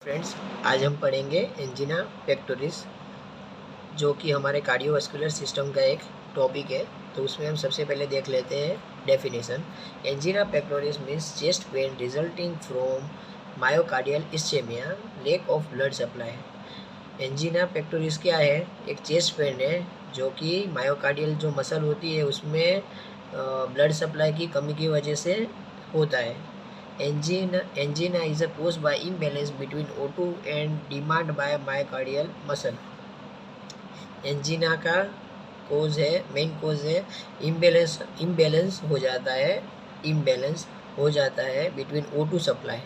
Friends, आज हम पढ़ेंगे एंजिना पेक्टोरिस, जो कि हमारे कार्डियोवास्कुलर सिस्टम का एक टॉपिक है। तो उसमें हम सबसे पहले देख लेते हैं definition. Angina pectoris means chest pain resulting from myocardial ischemia, lack of blood supply. Angina pectoris क्या है? एक चेस्ट पेन है जो कि मायोकार्डियल जो मसल होती है उसमें ब्लड सप्लाई की कमी की वजह से होता है। Angina is caused by imbalance between O2 and demand by myocardial muscle. Angina का मेन कोज है इम्बेलेंस हो जाता है बिटवीन O2 सप्लाई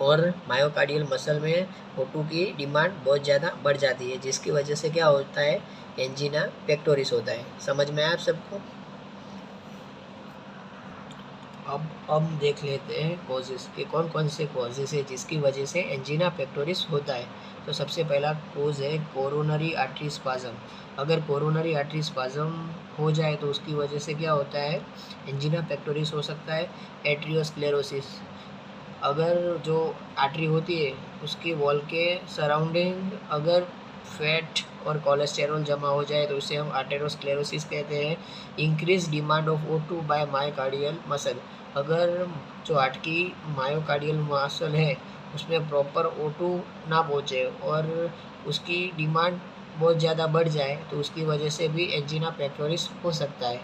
और मायोकार्डियल मसल में O2 की डिमांड बहुत ज़्यादा बढ़ जाती है, जिसकी वजह से क्या होता है? एंजिना पेक्टोरिस होता है। समझ में आया आप सबको? अब हम देख लेते हैं कॉजेस के कौन कौन से कॉजेस है जिसकी वजह से एंजिना पेक्टोरिस होता है। तो सबसे पहला कोज है कोरोनरी आर्टरी स्पाज्म। अगर कोरोनरी आर्टरी स्पाज्म हो जाए तो उसकी वजह से क्या होता है? एंजिना पेक्टोरिस हो सकता है। एट्रियोस्क्लेरोसिस, अगर जो आर्टरी होती है उसकी वॉल के सराउंडिंग अगर फैट और कोलेस्टेरॉल जमा हो जाए तो उसे हम आर्टेरोस्क्लेरोसिस कहते हैं। Increase demand of O2 by myocardial muscle, अगर जो हार्ट की मायोकार्डियल मसल है उसमें प्रॉपर O2 ना पहुँचे और उसकी डिमांड बहुत ज़्यादा बढ़ जाए तो उसकी वजह से भी एंजिना पेक्टोरिस हो सकता है।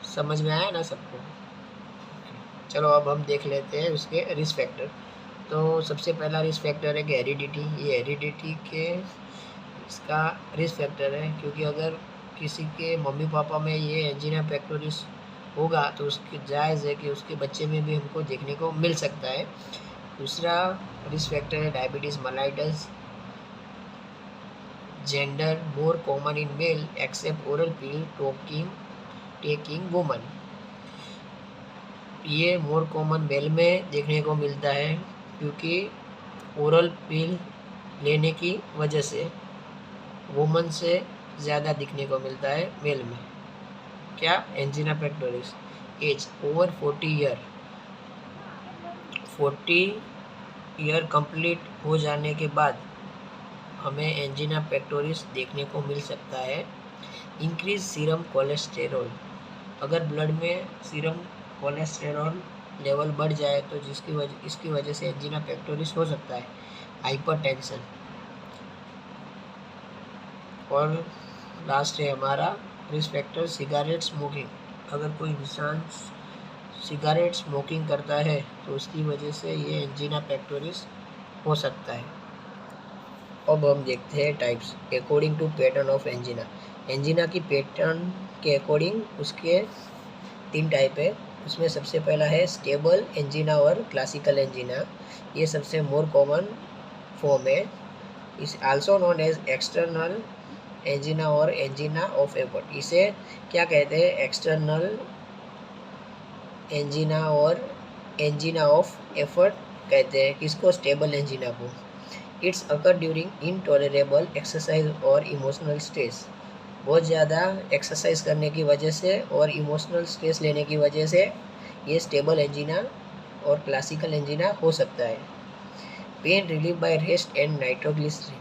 समझ में आया ना सबको? चलो अब हम देख लेते हैं उसके रिस्क फैक्टर। तो सबसे पहला रिस्क फैक्टर है कि हेरिडिटी। ये हेरिडिटी के इसका रिस्क फैक्टर है, क्योंकि अगर किसी के मम्मी पापा में ये एंजिना पेक्टोरिस होगा तो उसकी जायज़ है कि उसके बच्चे में भी हमको देखने को मिल सकता है। दूसरा रिस्क फैक्टर है diabetes mellitus. Gender more common in male except oral pill taking woman. ये मोर कॉमन मेल में देखने को मिलता है क्योंकि ओरल पिल लेने की वजह से वुमन से ज़्यादा दिखने को मिलता है मेल में। क्या? Angina pectoris. Age over 40 year complete हो जाने के बाद हमें एंजिना पेक्टोरिस देखने को मिल सकता है। इंक्रीज सीरम कोलेस्टेरॉल, अगर ब्लड में सीरम कोलेस्टेरॉल लेवल बढ़ जाए तो इसकी वजह से एंजिना पेक्टोरिस हो सकता है। हाइपरटेंशन, और लास्ट है हमारा रिस्क फैक्टर सिगारेट स्मोकिंग। अगर कोई इंसान सिगारेट स्मोकिंग करता है तो उसकी वजह से ये एंजिना पेक्टोरिस हो सकता है। अब हम देखते हैं types according to pattern of angina. Angina की पैटर्न के अकॉर्डिंग उसके 3 टाइप है। उसमें सबसे पहला है स्टेबल एंजिना और क्लासिकल एंजिना। ये सबसे मोर कॉमन फॉर्म है। Is also known as external angina और एंजिना ऑफ एफर्ट। इसे क्या कहते हैं? एक्सटर्नल एंजिना और एंजिना ऑफ एफर्ट कहते हैं। किसको? स्टेबल एंजिना को। It's occur during intolerable exercise और इमोशनल स्ट्रेस। बहुत ज़्यादा एक्सरसाइज करने की वजह से और इमोशनल स्ट्रेस लेने की वजह से ये स्टेबल एंजिना और क्लासिकल एंजिना हो सकता है। Pain relief by rest and nitroglycerin,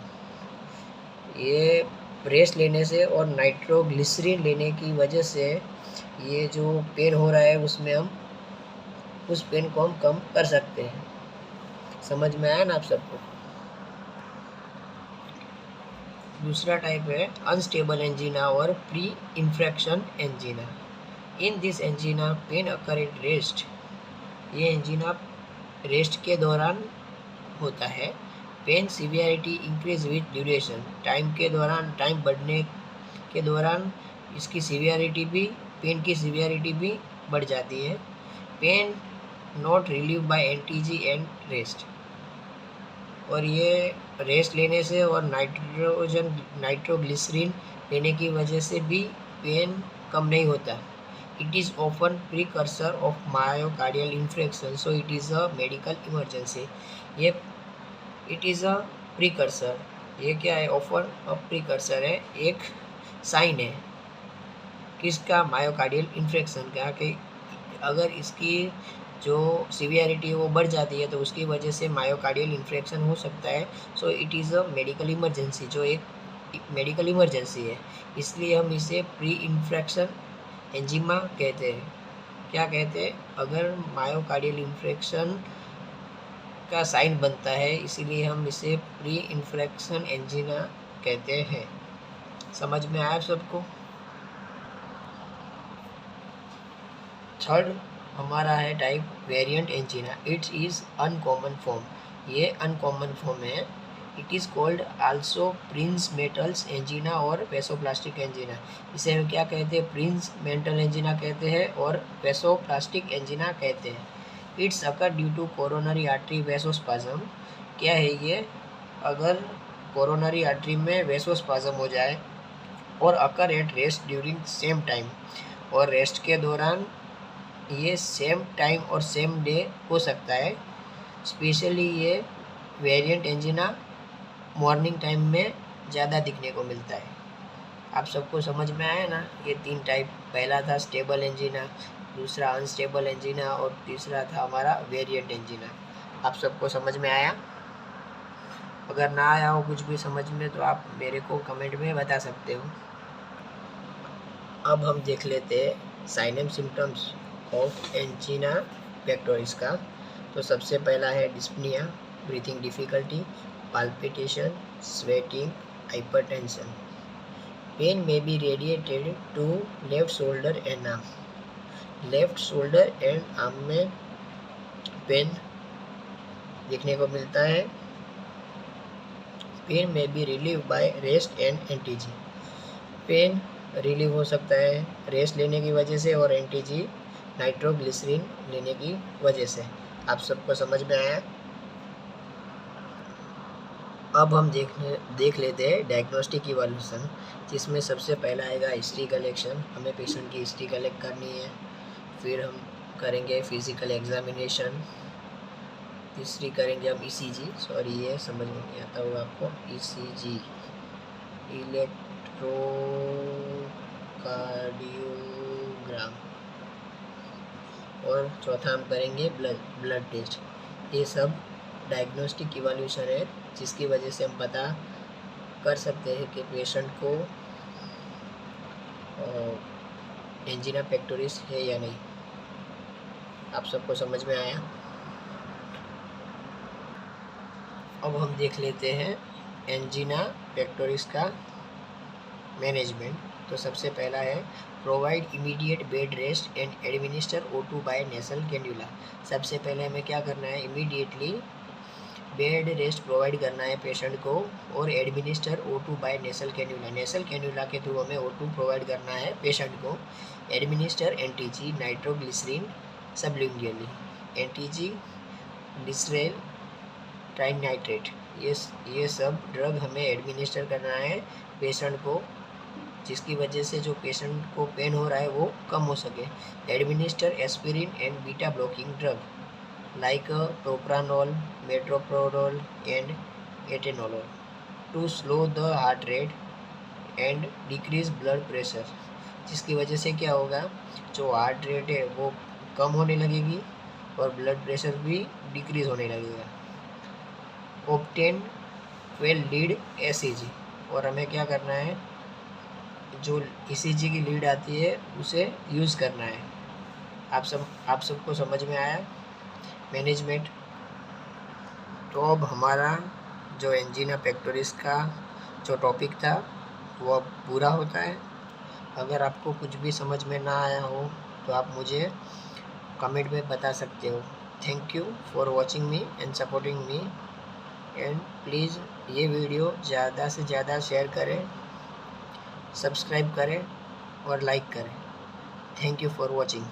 ये रेस्ट लेने से और नाइट्रोग्लिसरीन लेने की वजह से ये जो पेन हो रहा है उसमें हम उस पेन को हम कम कर सकते हैं। समझ में आया ना आप सबको? दूसरा टाइप है अनस्टेबल एंजिना और pre infarction angina. In this angina pain occur in rest. ये एंजिना रेस्ट के दौरान होता है। Pain severity increase with duration, time बढ़ने के दौरान इसकी सीवियरिटी भी पेन की सीवियरिटी भी बढ़ जाती है। Pain not relieve by NTG and rest, और ये रेस्ट लेने से और नाइट्रोग्लिसरीन लेने की वजह से भी पेन कम नहीं होता। It is often precursor of myocardial infarction, so it is a medical emergency. ये इट इज़ अ प्रीकर्सर, ये क्या है? ऑफन अ प्रीकर्सर है, एक साइन है किसका? मायोकार्डियल इन्फ्रेक्शन का, कि अगर इसकी जो सीवियरिटी है वो बढ़ जाती है, तो उसकी वजह से मायोकार्डियल इन्फ्रेक्शन हो सकता है। So it is a medical emergency, जो एक मेडिकल इमरजेंसी है, इसलिए हम इसे प्री इन्फ्रेक्शन एंजिमा कहते हैं। क्या कहते हैं? अगर मायोकार्डियल इन्फ्रेक्शन का साइन बनता है, इसीलिए हम इसे प्री इन्फ्रेक्शन एंजिना कहते हैं। समझ में आया सबको? थर्ड हमारा है type variant angina. It's is uncommon form, ये अनकॉमन फॉर्म है। It is called also Prince metals angina और वेसोप्लास्टिक एंजिना। इसे हम क्या कहते हैं? प्रिंस मेटल एंजिना कहते हैं और वेसोप्लास्टिक एंजिना कहते हैं। It's occur due to coronary artery vasospasm. क्या है ये? अगर कोरोनरी आर्टरी में वेसोस्पाज्म हो जाए और occur at rest during same time, और रेस्ट के दौरान ये सेम टाइम और सेम डे हो सकता है। स्पेशली ये वेरिएंट एंजिना मॉर्निंग टाइम में ज़्यादा दिखने को मिलता है। आप सबको समझ में आया ना? ये 3 टाइप, पहला था स्टेबल एंजिना, दूसरा अनस्टेबल एंजिना और तीसरा था हमारा वेरिएंट एंजिना। आप सबको समझ में आया? अगर ना आया हो कुछ भी समझ में, तो आप मेरे को कमेंट में बता सकते हो। अब हम देख लेते हैं sign and symptoms of angina pectoris का। तो सबसे पहला है dyspnoea, breathing difficulty, palpitation, sweating, hypertension. Pain may be radiated to left shoulder and arm. Left shoulder and arm में पेन देखने को मिलता है। Pain may be relieve by rest and NTG. Pain relieve हो सकता है रेस्ट लेने की वजह से और एंटीजी नाइट्रोग्लिसरीन लेने की वजह से। आप सबको समझ में आया? अब हम देख लेते हैं डायग्नोस्टिक इवैल्यूएशन, जिसमें सबसे पहला आएगा हिस्ट्री कलेक्शन। हमें पेशेंट की हिस्ट्री कलेक्ट करनी है। फिर हम करेंगे फिजिकल एग्जामिनेशन। तीसरी करेंगे हम ईसीजी, सॉरी ये समझ में नहीं आता होगा आपको, ईसीजी इलेक्ट्रोकार्डियोग्राम। और चौथा हम करेंगे ब्लड टेस्ट। ये सब डायग्नोस्टिक इवैल्यूएशन है, जिसकी वजह से हम पता कर सकते हैं कि पेशेंट को एंजिना पेक्टोरिस है या नहीं। आप सबको समझ में आया? अब हम देख लेते हैं एंजिना पेक्टोरिस का मैनेजमेंट। तो सबसे पहला है provide immediate bed rest and administer O2 by nasal cannula. सबसे पहले हमें क्या करना है? इमीडिएटली बेड रेस्ट प्रोवाइड करना है पेशेंट को और administer O2 by nasal cannula. Nasal cannula के थ्रू हमें O2 प्रोवाइड करना है पेशेंट को। एडमिनिस्टर एंटीजी नाइट्रोग्लिसरीन सबलिंगुअली, एंटीजी ग्लिसरेल ट्राइनाइट्रेट, ये सब ड्रग हमें एडमिनिस्टर करना है पेशेंट को, जिसकी वजह से जो पेशेंट को पेन हो रहा है वो कम हो सके। Administer aspirin and beta blocking drug like propranolol, metoprolol and atenolol to slow the heart rate and decrease blood pressure, जिसकी वजह से क्या होगा? जो हार्ट रेट है वो कम होने लगेगी और ब्लड प्रेशर भी डिक्रीज होने लगेगा। ऑब्टेन 12 लीड ECG, और हमें क्या करना है? जो ECG की लीड आती है उसे यूज़ करना है। आप सबको समझ में आया मैनेजमेंट? तो अब हमारा जो एंजिना पेक्टोरिस का जो टॉपिक था वो अब पूरा होता है। अगर आपको कुछ भी समझ में ना आया हो तो आप मुझे कमेंट में बता सकते हो। Thank you for watching me and supporting me, and please ये वीडियो ज़्यादा से ज़्यादा शेयर करें, सब्सक्राइब करें और लाइक करें। Thank you for watching.